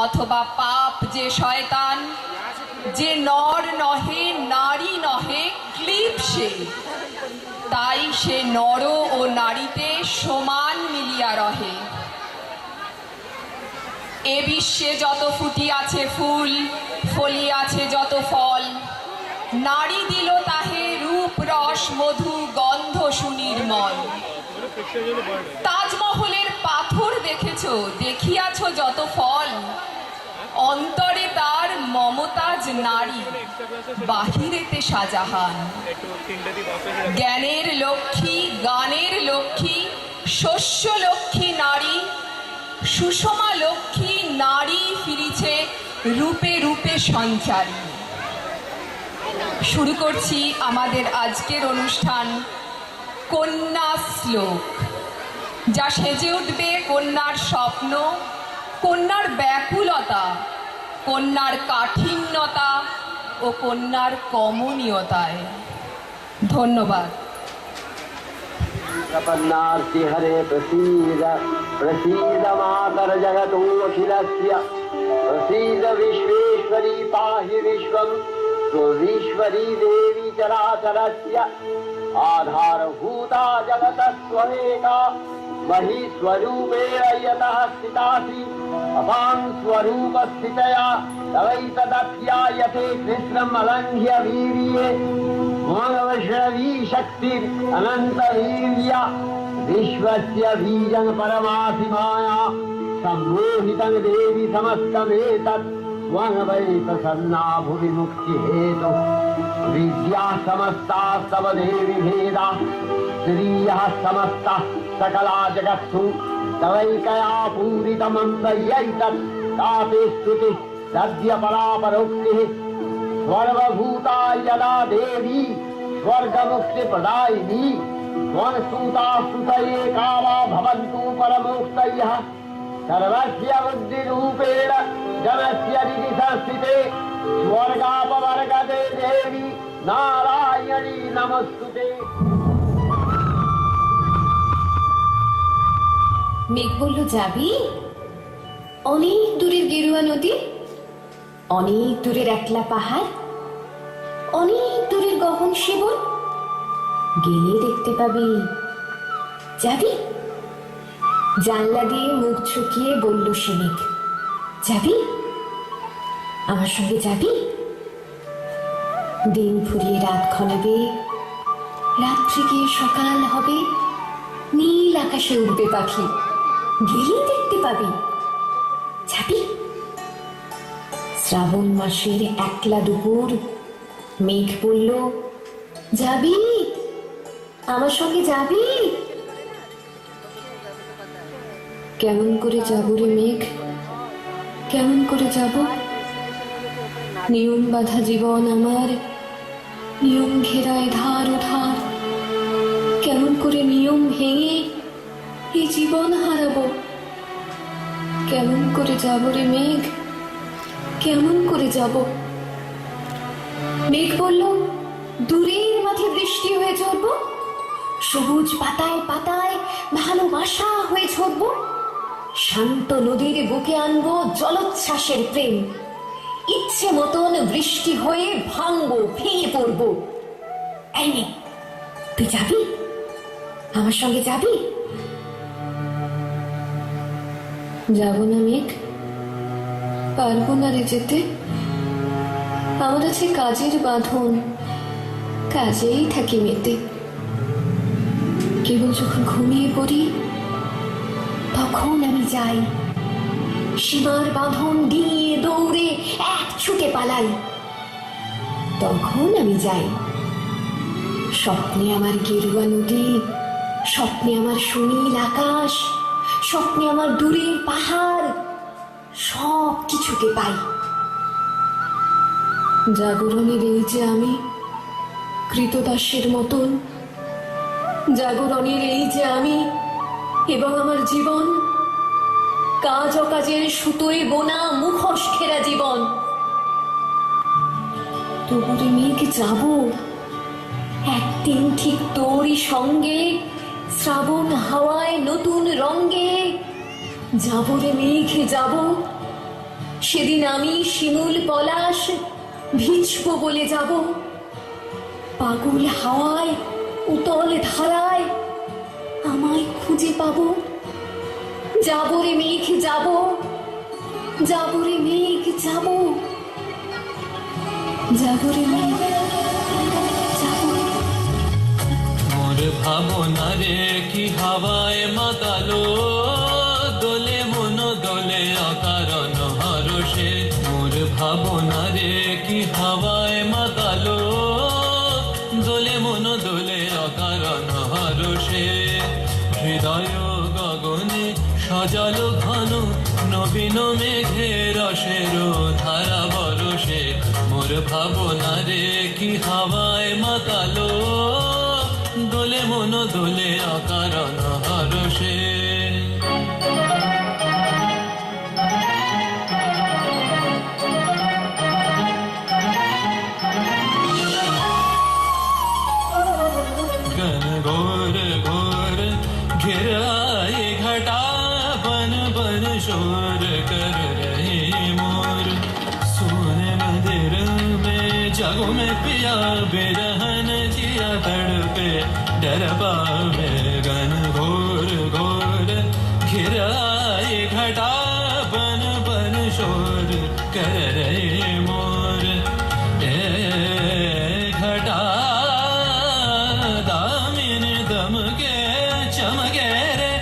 অথবা পাপ যে শয়তান, যে নর নহে নারী নহে ক্লীব সে, তাই সে নর ও নারীতে সমান মিলিয়া রহে। এ বিশ্বে যত ফুটিয়াছে ফুল, ফলিয়াছে যত ফল, নারী দিল তাহে রূপ রস মধু গন্ধ সুনির্মল। তাজমহলের পাথর দেখেছ, দেখিয়াছ যত ফল, অন্তরে তার মমতাজ নারী, বাহিরেতে শাহজাহান। জ্ঞানের লক্ষ্মী, গানের লক্ষ্মী, শস্য লক্ষ্মী নারী, সুষমা লক্ষ্মী নারী ফিরিছে রূপে রূপে সঞ্চারী। শুরু করছি আমাদের আজকের অনুষ্ঠান কন্যা শ্লোক, যা সেজে উঠবে কন্যার স্বপ্ন, কন্যার ব্যাকুলতা, কন্যার কাঠিন্যতা ও কন্যার কমনীয়তায়। ধন্যবাদ। प्रपन्नार्ति हरे प्रसीद प्रसीद मातर जगतोऽखिलस्य प्रसीद विश्वेश्वरी पाहि विश्वं त्वमीश्वरी देवी चराचरस्य आधारभूता जगतस्त्वमेका महीस्वरूपेण यतः स्थितासि अपां स्वरूपस्थितया तवैतदप्यायते कृष्णम् अलङ्घ्य वीर्ये मानवैष्णवी शक्तिर् अनन्तवीर्या विश्वस्य बीजं परमासि माया सम्मोहितं देवी समस्तमेतत् त्वं वै प्रसन्ना भुवि मुक्तिहेतुः विद्या समस्तास्तव देवि भेदा स्त्रियः समस्ताः सकला जगत्सु तवैकया पूरितमन्त्रयैतत् तापे स्तुतिः सद्य परापरोक्तिः सर्वभूता यदा देवी स्वर्गमुक्तिप्रदायिनी त्वं स्तुता स्तुतये कामा भवन्तु परमोक्तयः सर्वस्य बुद्धिरूपेण जनस्य हृदि संस्थिते स्वर्गापवर्गते देवी नारायणी नमस्तुते। মেঘ বলল, যাবি? অনেক দূরের গেরুয়া নদী, অনেক দূরের একলা পাহাড়, অনেক দূরের গহন শিবন, গেলে দেখতে পাবি। যাবি? জানলা দিয়ে মুখ ছুকিয়ে বলল সে মেঘ, যাবি? আমার সঙ্গে যাবি? দিন ফুরিয়ে রাত ক্ষণাবে, রাত্রি গিয়ে সকাল হবে, নীল আকাশে উঠবে পাখি, গেলেই দেখতে পাবি। যাবি? শ্রাবণ মাসের একলা দুপুর, মেঘ বলল, যাবি? আমার সঙ্গে যাবি? কেমন করে যাব রে মেঘ, কেমন করে যাব? নিয়ম বাঁধা জীবন আমার, নিয়ম ঘেরায় ধার ও ধার। কেমন করে নিয়ম ভেঙে এই জীবন হারাবো? কেমন করে যাব রে মেঘ, কেমন করে যাব? মেঘ বলল, দূরের মাঠে বৃষ্টি হয়ে ঝরব, সবুজ পাতায় পাতায় ভালোবাসা হয়ে ঝরব, শান্ত নদীর বুকে আনবো জলোচ্ছ্বাসের প্রেম, ইচ্ছে মতন বৃষ্টি হয়ে ভাঙবো, ভেঙে পড়বো। এই মেঘ, তুই যাবি? আমার সঙ্গে যাবি? যাব না মেঘ, পারবো না রে যেতে। আমার আছে কাজের বাঁধন, কাজেই থাকি মেতে। কেবল যখন ঘুমিয়ে পড়ি তখন আমি যাই, সীমার বাঁধন দিয়ে দৌড়ে এক ছুটে পালাই। তখন আমি যাই। স্বপ্নে আমার গেরুয়া নদী, স্বপ্নে আমার সুনীল আকাশ, স্বপ্নে আমার দূরের পাহাড়, সব কিছুকে পাই। জাগরণের এই যে আমি কৃতদাসের মতন, জাগরণের এই যে আমি এবং আমার জীবন, কাজ অকাজের সুতোয় বোনা মুখোশ ঘেরা জীবন। তবুরে মেয়েকে যাব একদিন ঠিক তোরই সঙ্গে, শ্রাবণ হাওয়ায় নতুন রঙ্গে। যাব রে মেঘে যাব, সেদিন আমি শিমুল পলাশ ভিজব বলে যাব, পাগল হাওয়ায় উতল ধারায় আমায় খুঁজে পাবো। যাবো রে মেঘ যাবো, যাবো রে মেঘ যাবো, যাবো রে মেঘ যাবো। মোর ভাবনা রে কি হাওয়ায় মাতালো, দোলে মন দোলে অকারণ হরষে। মোর ভাবনা রে কি হাওয়ায় মাতালো, দোলে মন দোলে অকারণ হরষে। হৃদয় গগনে সজল ঘন নবীন মেঘের রসের ধারা বরষে। মোর ভাবনা রে কি হাওয়ায় মাতালো, দোলে মন দোলে অকারণ হরষে। गन घोर घोर घिर आए घटा, बन बन शोर कर रहे मोर। सोने मंदिर में जागो में पिया बेरहन जिया तड़पे डर पावे। गन घोर घोर घिर आए घटा, बन बन शोर कर रहे मोर। ए घटा दामिन दम के चमके रे,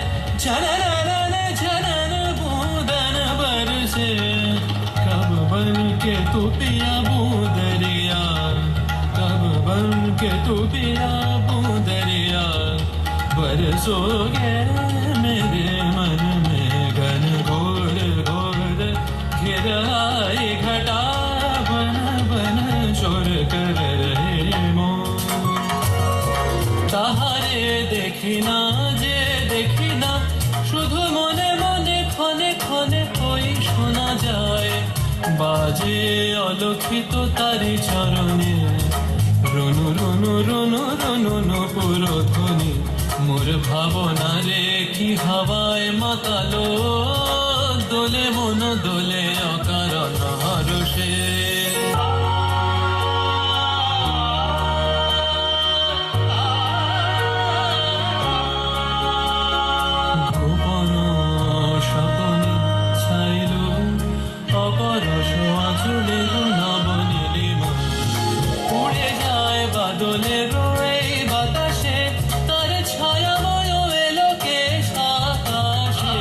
झनन झनन बूंदन बरसे। कब बन के तू पिया बूंदरिया, कब बन के तू पिया बूंदरिया। बरसोगे मेरे मन में घन घोर घोर घिर आई घटा, बन बन शोर कर रहे मोर। তাহারে দেখি না যে দেখি না, শুধু মনে মনে ক্ষণে ক্ষণে ওই শোনা যায়। বাজে অলক্ষিত তারি চরণে রনু রনু রনু রনু নপুর ধ্বনি। মোর ভাবনা রে কি হাওয়ায় মাতালো, দোলে মন দোলে অকারণ হরষে। গোপন স্বপনে ছাইল অপরশ আঁচলের নবনীলিমা। উড়ে যায় বাদলের এই বাতাসে, তার ছায়াময় এলোকেশ আকাশে।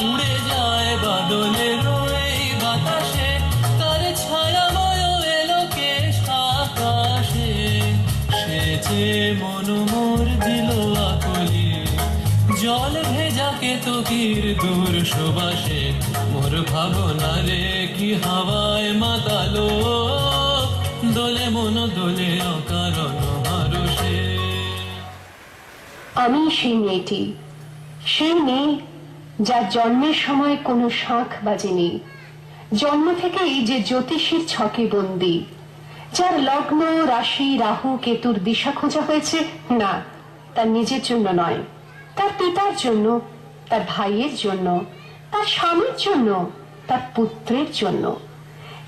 উড়ে যায় বাদলের এই বাতাসে, তার ছায়াময় এলোকেশ আকাশে। সে যে মন মোর দিল আকলি, জল ভেজা কেতকীর দূর সুবাসে। মোর ভাবনা রে কি হাওয়ায় মাতালো, দোলে মন দোলে অকারণ হরষে। আমি সেই মেয়েটি, সেই মেয়ে যার জন্মের সময় কোনো শাঁখ বাজেনি, জন্ম থেকেই যে জ্যোতিষীর ছকে বন্দী, যার লগ্ন রাশি রাহু কেতুর দিশা খোঁজা হয়েছে না তার নিজের জন্য নয়, তার পিতার জন্য, তার ভাইয়ের জন্য, তার স্বামীর জন্য, তার পুত্রের জন্য।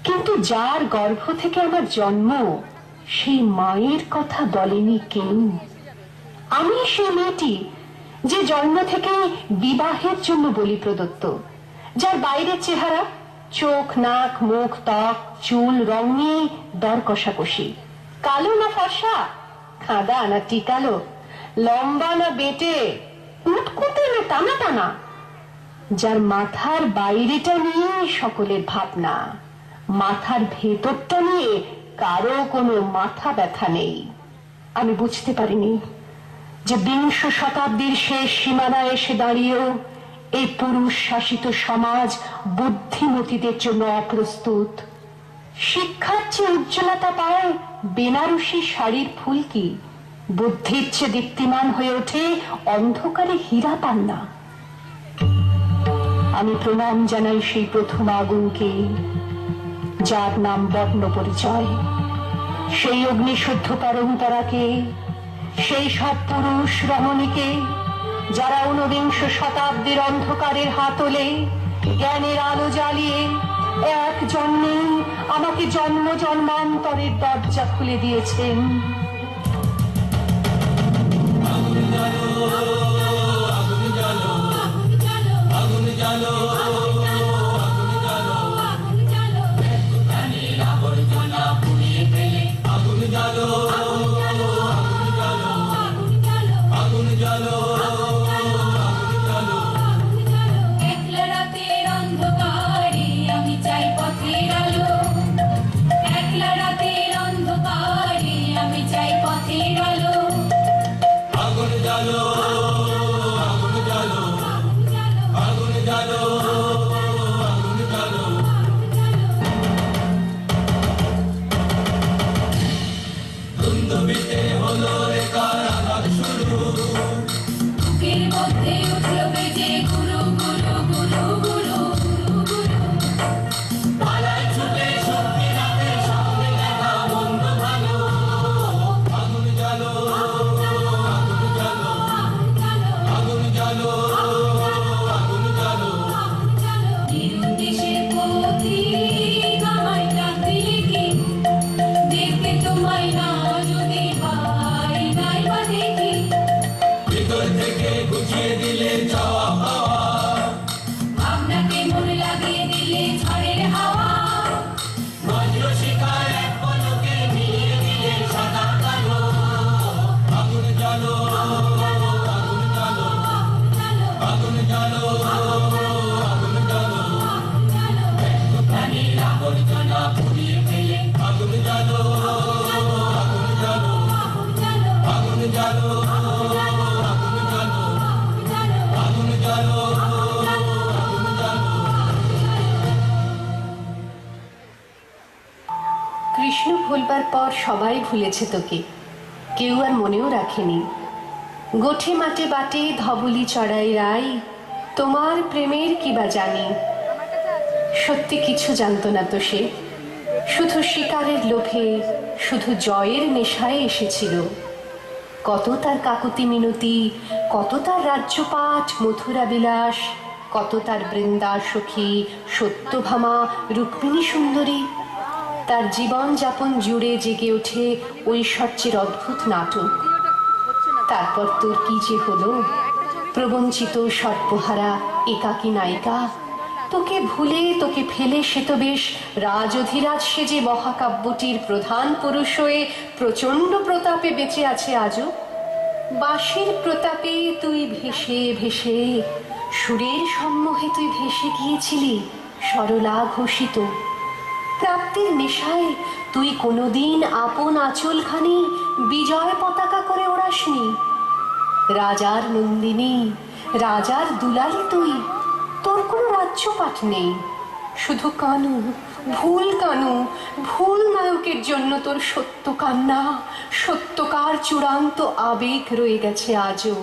কিন্তু যার গর্ভ থেকে আমার জন্ম, সেই মায়ের কথা বলেনি কেউ। আমি সেই মেয়েটি যে জন্ম থেকে বিবাহের জন্য বলি প্রদত্ত, যার বাইরের চেহারা চোখ নাক মুখ ত্বক চুল রং নিয়ে দর কষাকষি, কালো না ফর্সা, খাদা না টিকালো, লম্বা না বেটে, উটকুটে না টানা টানা, যার মাথার বাইরেটা নিয়ে সকলের ভাবনা, মাথার ভেতরটা নিয়ে কারো কোনো মাথা ব্যথা নেই। আমি বুঝতে পারিনি যে বিংশ শতাব্দীর শেষ সীমানায় এসে দাঁড়িয়েও এই পুরুষ শাসিত সমাজ বুদ্ধিমতীদের জন্য অপ্রস্তুত। শিক্ষার চেয়ে উজ্জ্বলতা পায় বেনারসি শাড়ির ফুলকি, বুদ্ধির চেয়ে দীপ্তিমান হয়ে ওঠে অন্ধকারে হীরা পান্না। আমি প্রণাম জানাই সেই প্রথম আগুনকে, যার নাম বর্ণ পরিচয়, সেই অগ্নিশুদ্ধ পরম্পরাকে, সেই সব পুরুষ রমণীকে যারা ঊনবিংশ শতাব্দীর অন্ধকারের হাতলে জ্ঞানের আলো জ্বালিয়ে এক জন্মেই আমাকে জন্ম জন্মান্তরের দরজা খুলে দিয়েছেন। একলা রাতের অন্ধকারে আমি চাই পথের আলো, একলা রাতের অন্ধকারে আমি চাই পথের আলো। আগুন জ্বালো, আগুন জ্বালো, আগুন জ্বালো, আগুন জ্বালো। দুন্দুবিতে হলো রে কারাগার শুরু, বুকের মধ্যে উঠলো বেজে গুরু গুরু গুরু গুরু গুরু। পালায় ছুটে শক্তি রাতে সামনে দেখা বন্ধ ভালো। আগুন জ্বালো, আগুন জ্বালো, আগুন জ্বালো, আগুন জ্বালো। দেশের পথিক আমায় ডাক দিলে কি, দেখতে তোমায় না যদি পাই নাই বা দেখি। ভিতর থেকে গুছিয়ে দিলে চাওয়া পাওয়া, আপনাকে মনে লাগিয়ে দিলে ঝড়ের হাওয়া। বজ্র শিকার এক পলকে মিলিয়ে দিলে সাদা কালো। আগুন জ্বালো, আগুন জ্বালো, আগুন জ্বালো, আগুন জ্বালো। প্রাণীর আবর্জনা পুড়িয়ে ফেলে আগুন জ্বালো, আগুন জ্বালো, আগুন জ্বালো, আগুন জ্বালো, আগুন জ্বালো, আগুন জ্বালো। কৃষ্ণ ভুলবার পর সবাই ভুলেছে তোকে, কেউ আর মনেও রাখেনি। গোঠে মাঠে বাটে ধবলি চড়াই রাই, তোমার প্রেমের কি বা জানি। সত্যি কিছু জানতো না তো সে, শুধু শিকারের লোভে, শুধু জয়ের নেশায় এসেছিল। কত তার কাকুতি মিনতি, কত তার রাজ্যপাঠ মথুরা বিলাস, কত তার বৃন্দা সখী সত্যভামা রুক্মিণী সুন্দরী। তার জীবন যাপন জুড়ে জেগে ওঠে ঐশ্বর্যের অদ্ভুত নাটক। তারপর তোর কি যে হলো, প্রবঞ্চিত সর্বহারা একাকী নায়িকা। তোকে ভুলে তোকে ফেলে সে তো বেশ রাজঅধিরাজ সেজে মহাকাব্যটির প্রধান পুরুষ হয়ে প্রচণ্ড প্রতাপে বেঁচে আছে আজও। বাঁশির প্রতাপে তুই ভেসে ভেসে, সুরের সম্মোহে তুই ভেসে গিয়েছিলি সরলা ঘোষিত। প্রাপ্তির নেশায় তুই কোনোদিন আপন আঁচলখানি বিজয় পতাকা করে ওড়াসনি। রাজার নন্দিনী, রাজার দুলালি তুই, তোর কোনো রাজ্যপাঠ নেই। শুধু কানু, ভুল কানু, ভুল নায়কের জন্য তোর সত্য কান্না, সত্যকার চূড়ান্ত আবেগ রয়ে গেছে আজও।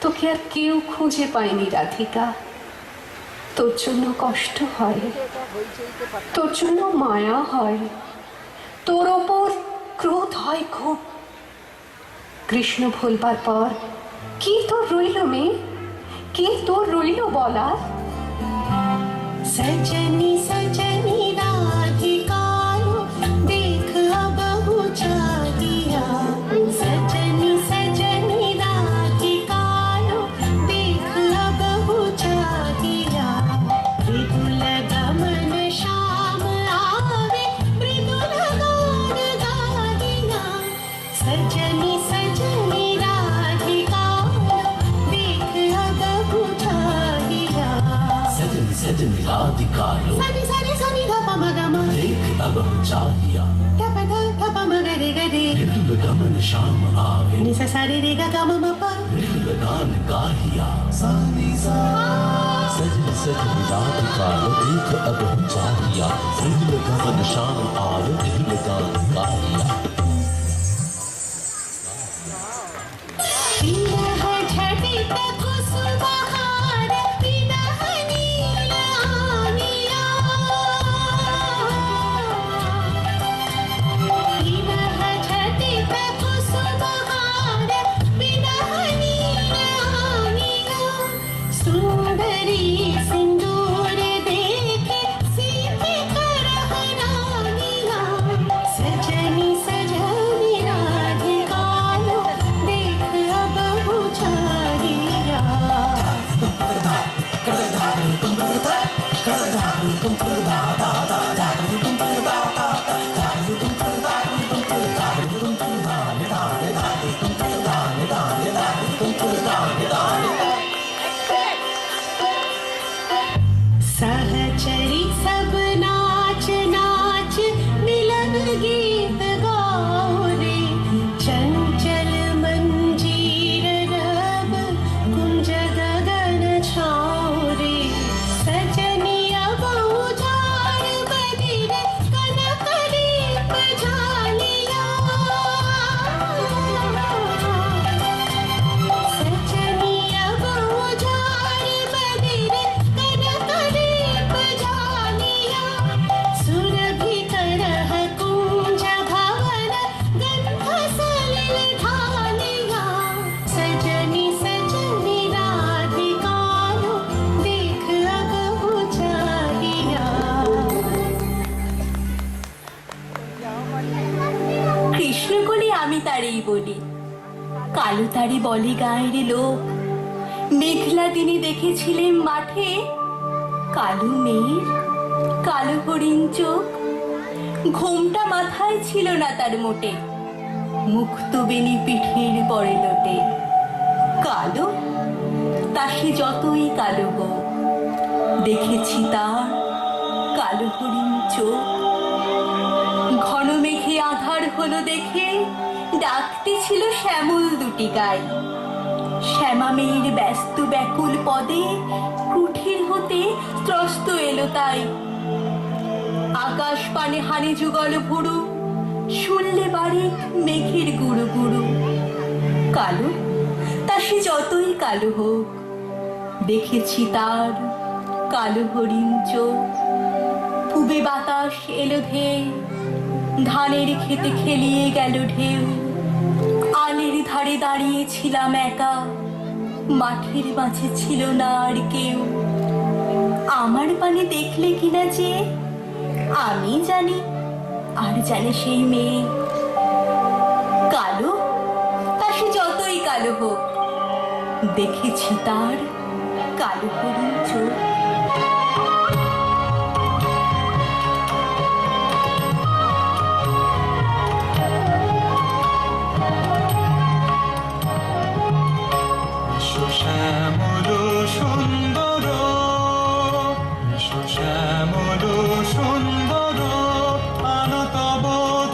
তোকে আর কেউ খুঁজে পায়নি রাধিকা। তোর জন্য কষ্ট হয়, তোর জন্য মায়া হয়, তোর ওপর ক্রোধ হয় খুব। কৃষ্ণ ভুলবার পর কি তোর রইল মেয়ে, কি তোর রইল বলার? सजनी सजनी राधिकारो देख अब चाहिया। सजनी सजनी राधिकारो देख अब चाहिया। मृदुल गमन श्याम आवे मृदुल गान गाहिया। सजनी सजनी राधिकारो देख अब चाहिया। सजनी सजनी राधिकारो सनी सनी सनी ध प म ग म देख अब चाहिया। ध प ध ध प म ग रे ग रे मृदुल गमन श्याम आवे नि सा सा रे रे ग ग म म प मृदुल गान गाहिया। सजनी सजनी राधिकारो देख अब चाहिया। मृदुल गमन श्याम आवे मृदुल गान गाहिया। विरह झटित कुसुमहार विरह नील आनिया। विरह झटित कुसुमहार विरह नील आनिया। सुंदरी सिंदूर देखे কালো তারি বলে গায়ের লোক, মেঘলা দিনে দেখেছিলেন মাঠে কালো মেয়ের কালো হরিণ চোখ। ঘোমটা মাথায় ছিল না তার মোটে, মুক্ত বেনি পিঠের পরে লোটে। কালো তা সে যতই কালো হোক, দেখেছি তার কালো হরিণ চোখ। ঘন মেঘে আধার হলো দেখে ডাকতে ছিল শ্যামল দুটি গাই। শ্যামা মেয়ের ব্যস্ত ব্যাকুল পদে কুঠির হতে ত্রস্ত এলো তাই। আকাশ পানে হানি যুগল ভুরু, শুনলে বাড়ি মেঘের গুরু গুরু। কালো তা সে যতই কালো হোক, দেখেছি তার কালো হরিণ চোখ। পুবে বাতাস এলো ধেয়ে, ধানের খেতে খেলিয়ে গেল ঢেউ। আলের ধারে দাঁড়িয়েছিলাম একা, মাঠের মাঝে ছিল না আর কেউ। আমার পানে দেখলে কিনা যে আমি জানি, আর জানে সেই মেয়ে। কালো তা সে যতই কালো হোক, দেখেছি তার কালো হরিণ চোখ। শ্যামল সুন্দর, শ্যামল সুন্দর, আন তব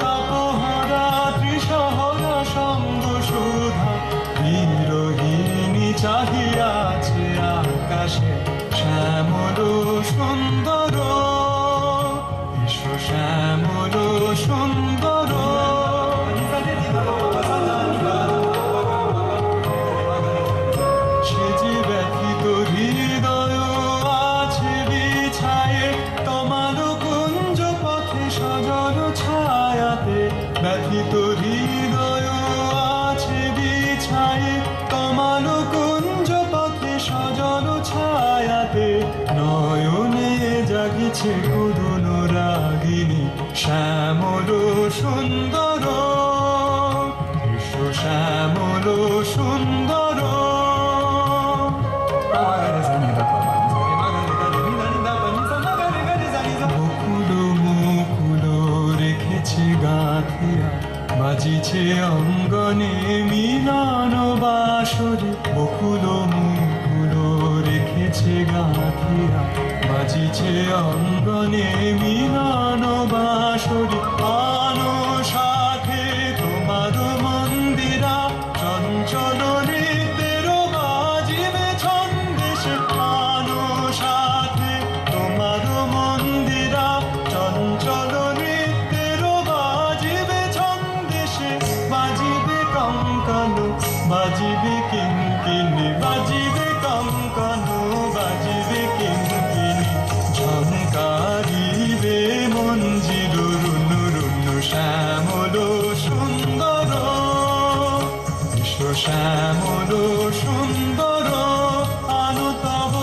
তপহরা ত্রিশহরা সঙ্গ সুধা। বিরোহিণী চাহিয়াছে আকাশে শ্যামল সুন্দর, শ্যামল সুন্দর। হৃদয় আছে বিছায়ে তমাল কুঞ্জ পথে সজল ছায়াতে। ব্যথিত হৃদয় আছে বিছায়ে তমাল কুঞ্জ পথে সজল ছায়াতে। নয়নে জাগিছে করুণ রাগিনী শ্যামল সুন্দর, শ্যামল সুন্দর। বকুল মুকুল রেখেছে গাঁথিয়া, বাজিছে অঙ্গনে মিলন বাসরে। বকুল মুকুল রেখেছে গাঁথিয়া, বাজিছে অঙ্গনে মিলন বাসরে। আনো সাথে তোমার মন্দিরা, চঞ্চল নৃত্যের বাজিবে ছন্দেশে। আনো সাথে তোমার মন্দিরা, চঞ্চল নৃত্যের বাজিবে ছন্দেশে। বাজিবে কঙ্কন, বাজিবে কিঙ্কিণী, বাজিবে কঙ্কন, বাজিবে কিঙ্কিণী। ঝঙ্কারিবে মঞ্জির রুনু রুনু শ্যামল সুন্দর, শ্যামল সুন্দর। আনু তব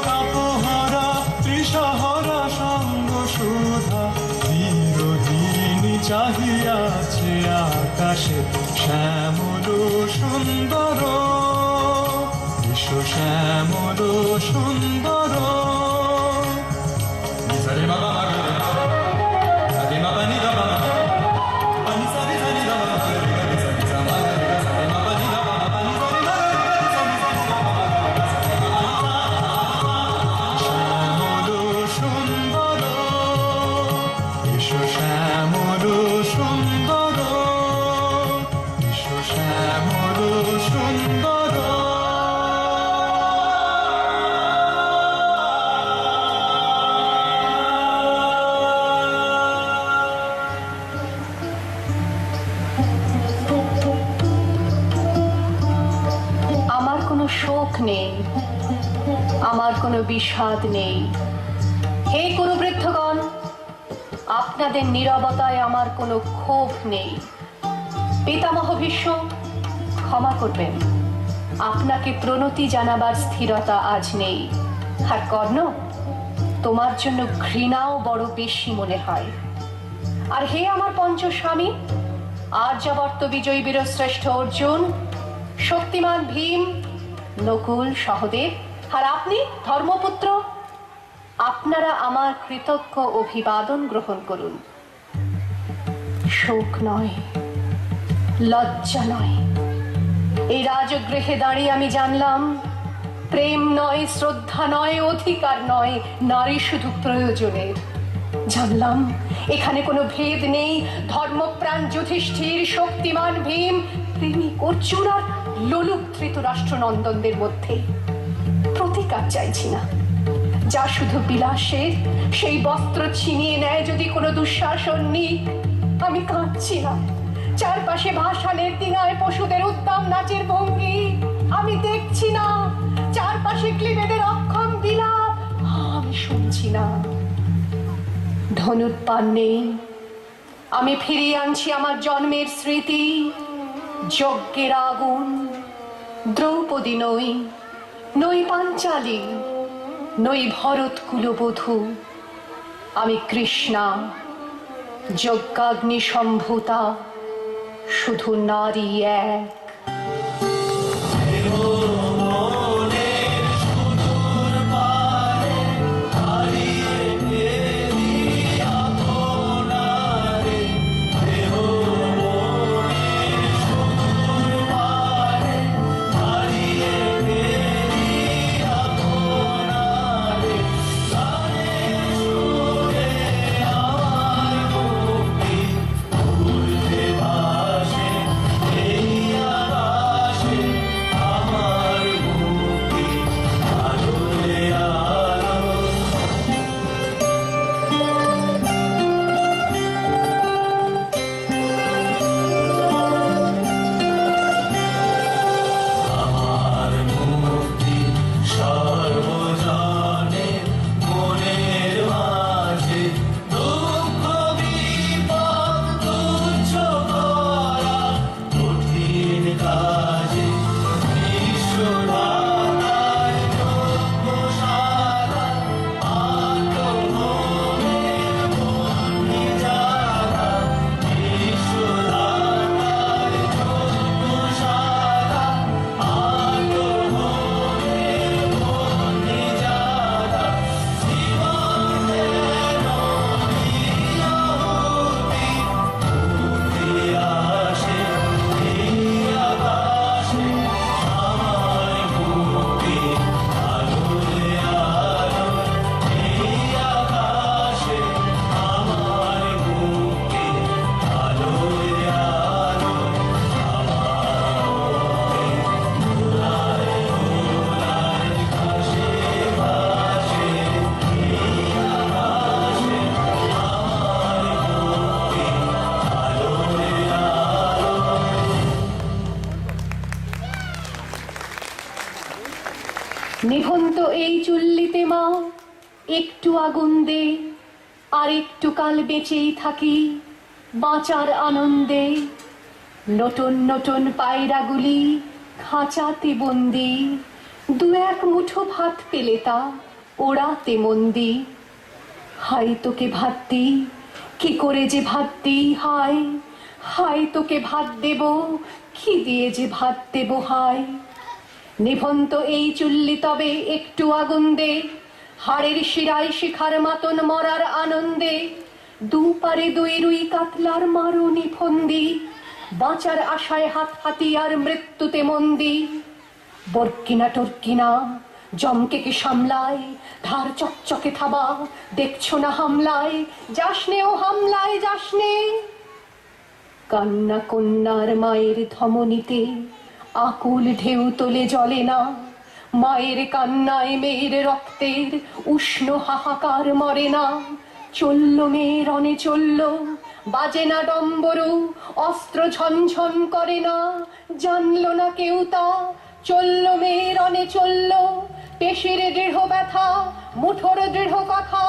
তপহরা ত্রিশহরা সঙ্গ সুধা। বিরোহিণী চাহিয়াছে আকাশে শ্যামল সুন্দর, শ্যামল সুন্দর। শ্যামল সুন্দর, শ্যামল সুন্দর। আমার কোনো শোক নেই, আমার কোনো বিষাদ নেই। হে কুরুবৃদ্ধগণ, আপনাদের নীরবতায় আমার কোনো ক্ষোভ নেই। পিতামহ ভীষ্ম, ক্ষমা করবেন, আপনাকে প্রণতি জানাবার স্থিরতা আজ নেই। আর কর্ণ, তোমার জন্য ঘৃণাও বড় বেশি মনে হয়। আর হে আমার পঞ্চস্বামী, আর্যাবর্ত বিজয়ী বীরশ্রেষ্ঠ অর্জুন, শক্তিমান ভীম, নকুল, সহদেব, আর আপনি ধর্মপুত্র, আপনারা আমার কৃতজ্ঞ অভিবাদন গ্রহণ করুন। শোক নয়, লজ্জা নয়, এই রাজগৃহে দাঁড়িয়ে আমি জানলাম প্রেম নয়, শ্রদ্ধা নয়, অধিকার নয়, নারী শুধু প্রয়োজনের। জানলাম এখানে কোনো ভেদ নেই, ধর্মপ্রাণ যুধিষ্ঠির, শক্তিমান ভীম, প্রেমিক অর্জুন আর লোলুপ ধৃতরাষ্ট্রনন্দনদের মধ্যে। প্রতিকার চাইছি না, যা শুধু বিলাসের, সেই বস্ত্র ছিনিয়ে নেয় যদি কোনো দুঃশাসনী। আমি কাঁদছি না, চারপাশে ভাসানের দিনায় পশুদের উদ্দাম নাচের ভঙ্গি আমি দেখছি না, চারপাশে ক্লিবেদের অক্ষম বিলাপ আমি শুনছি না। ধনুর্বাণ নেই, আমি ফিরিয়ে আনছি আমার জন্মের স্মৃতি, যজ্ঞের আগুন। দ্রৌপদী নই, নই পাঞ্চালী, নই ভরত কুলবধূ, আমি কৃষ্ণা, যজ্ঞাগ্নি সম্ভূতা, শুধু নারী এক। নিভন্ত এই চুল্লিতে মা একটু আগুন দে, আর একটু কাল বেঁচেই থাকি বাঁচার আনন্দে। নতুন নতুন পায়রাগুলি খাঁচাতে বন্দি, দু এক মুঠো ভাত পেলে তা ওড়াতে মন্দি। হাই তোকে ভাত দি, কি করে যে ভাত দি, হায় হায় তোকে ভাত দেব, কি দিয়ে যে ভাত দেব, হায়। নিভন্ত এই চুল্লি তবে একটু আগুন দে, হাড়ের শিরায় শিখার মাতন মরার আনন্দে। দুপারে দুই রুই কাতলার মারো নিফন্দি, বাঁচার আশায় হাত হাতিয়ার মৃত্যুতে মন্দি। বর্কিনা টর্কিনা জমকে কি সামলায়, ধার চকচকে থাবা দেখছো না হামলায়, যাসনে ও হামলায় যাসনে। কান্না কন্যার মায়ের ধমনীতে আকুল ঢেউ তোলে জলে না, মায়ের কান্নায় মেয়ের রক্তের উষ্ণ হাহাকার মরে না। চলল মেয়ে রণে চলল, বাজে না ডম্বরু, অস্ত্র ঝনঝন করে না, জানলো না কেউ তা। চলল মেয়ে রণে চলল, পেশির দৃঢ় ব্যথা, মুঠোর দৃঢ় কথা,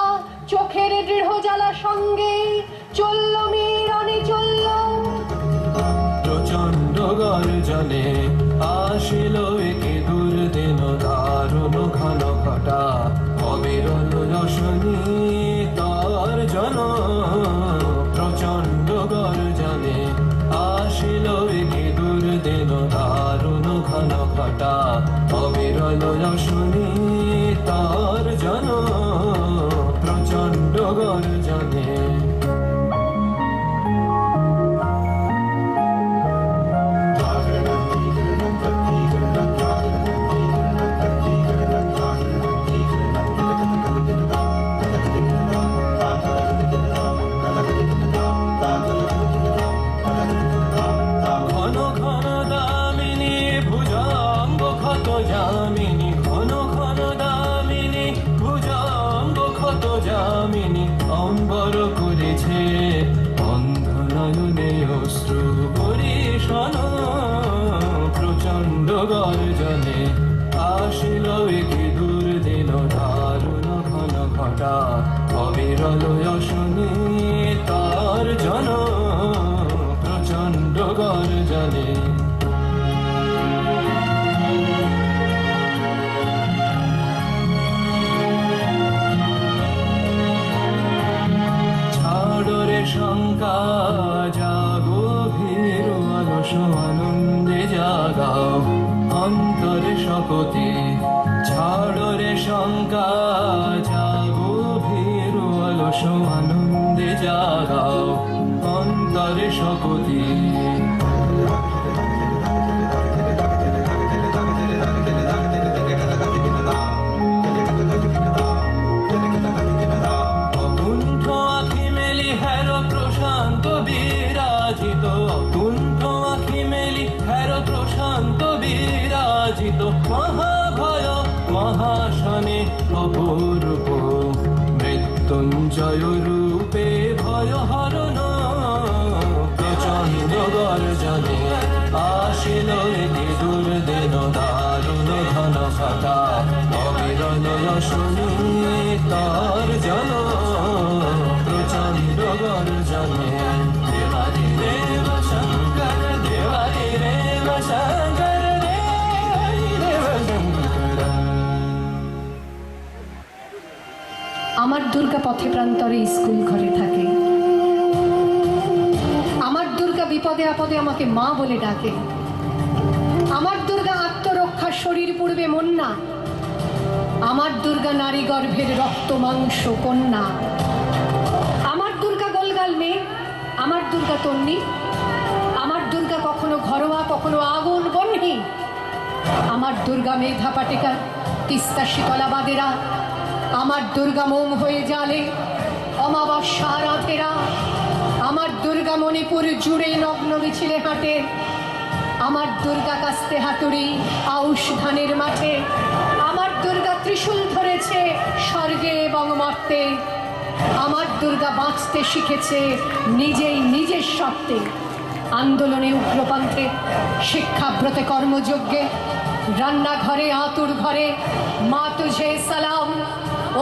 চোখের দৃঢ় জ্বালা সঙ্গে। চলল মেয়ে রণে চলল। প্রচন্ড গর্জনে আসিল একে দুর্দিন, দারুণ ঘন ঘটা অবিরল রসনী তার জন। প্রচন্ড গর্জনে আসিল একে দুর্দিন, দারুণ গর্জনে ঘন ঘন দামিনী ভুজঙ্গ ক্ষত যামিনী ঘন ঘন দামিনী ভুজঙ্গ ক্ষত যামিনী অম্বর করেছে অন্ধ নয়নে অশ্রু পরিশন প্রচণ্ড গর্জনে আসিল একে দুর্দিন দারুণ ঘন ঘটা অবিরল যশনে তার জন প্রচণ্ড গর্জনে ছাড়রে শঙ্কা জাগো ভীর অলস আনন্দে জাগাও অন্তরে শপথে ছাড়রে শঙ্কা জাগো ভীর অলস আনন্দে জাগাও অন্তরে শপথে অকুণ্ঠ আখি মেলি হের প্রশান্ত বিরাজিত অকুণ্ঠ আখি মেলি হের প্রশান্ত বিরাজিত মহাভয় মহাশনে অপূর্ব মৃত্যুঞ্জয় রূপে ভয় হরণ প্রচণ্ড গর্জনে আসিল এটি দুর্দিন দারুণ ঘন ঘটা অবিরল যশনে তার জন প্রচণ্ড গর্জনে দেবারি দেব শঙ্কর দেবারি দেব শঙ্কর দেবারি দেব শঙ্কর। আমার দুর্গা পথে প্রান্তরে স্কুল ঘরে থাকে। আমার দুর্গা বিপদে আপদে আমাকে মা বলে ডাকে। আমার দুর্গা আত্মরক্ষা শরীর পূর্বে মন না। আমার দুর্গা নারী গর্ভের রক্ত মাংস কন্যা। আমার দুর্গা গোলগাল মেয়ে, আমার দুর্গা তন্নি। আমার দুর্গা কখনো ঘরোয়া কখনো আগুন বন্যী। আমার দুর্গা মেধা পাটিকা তিস্তা শীতলা বাদেরা। আমার দুর্গা মোম হয়ে জালে অমাবস্যা রাতেরা। আমার দুর্গা মণিপুর জুড়ে নগ্ন মিছিলে হাঁটে। আমার দুর্গা কাস্তে হাতুড়ি আউশ ধানের মাঠে। আমার দুর্গা ত্রিশূল ধরেছে স্বর্গে এবং মর্তে। আমার দুর্গা বাঁচতে শিখেছে নিজেই নিজের সত্ত্বে। আন্দোলনে উগ্রপন্থে শিক্ষাব্রতে কর্মযজ্ঞে রান্নাঘরে আতুর ঘরে মা তুঝে সালাম।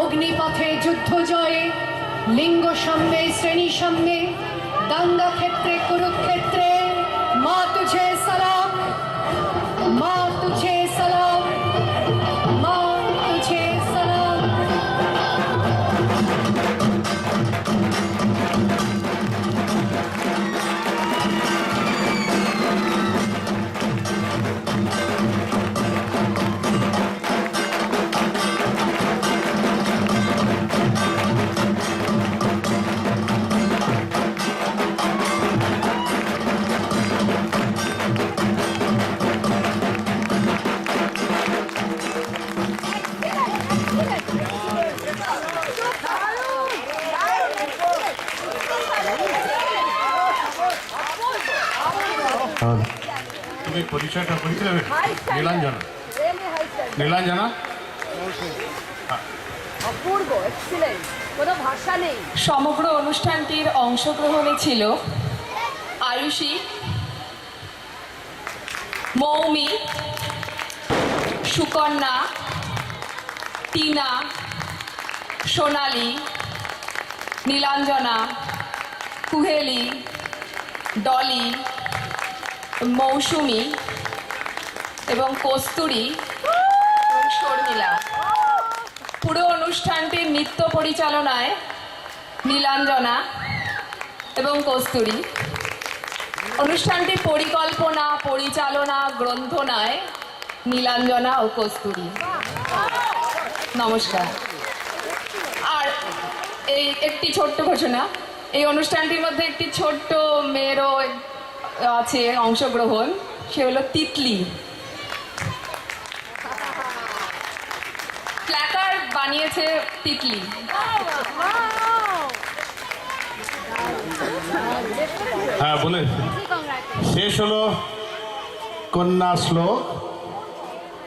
অগ্নিপথে যুদ্ধ জয়ে লিঙ্গ সাম্যে শ্রেণী সাম্যে দাঙ্গা ক্ষেত্রে কুরুক্ষেত্রে মা তুঝে সালাম মা তুঝে সালাম মা তুঝে সালাম। তুমি পরিচয়টা পরিচয় দেবে? নীলাঞ্জনা। নীলাঞ্জনা অপূর্ব, এক্সিলেন্ট, কোনো ভাষা নেই। সমগ্র অনুষ্ঠানটির অংশগ্রহণে ছিল আয়ুষী, মৌমি, সুকন্যা, টিনা, সোনালী, নীলাঞ্জনা, কুহেলি, ডলি, মৌসুমী এবং কস্তুরী এবং শর্মিলা। পুরো অনুষ্ঠানটির নৃত্য পরিচালনায় নীলাঞ্জনা এবং কস্তুরী। অনুষ্ঠানটির পরিকল্পনা, পরিচালনা, গ্রন্থনায় নীলাঞ্জনা ও কস্তুরী। নমস্কার। আর এই একটি ছোট্ট ঘোষণা, এই অনুষ্ঠানটির মধ্যে একটি ছোট্ট মেয়েরও আছে অংশগ্রহণ, সে হলো তিতলি। প্ল্যাকার্ড বানিয়েছে তিতলি। হ্যাঁ বলে শেষ হলো কন্যা শ্লোক।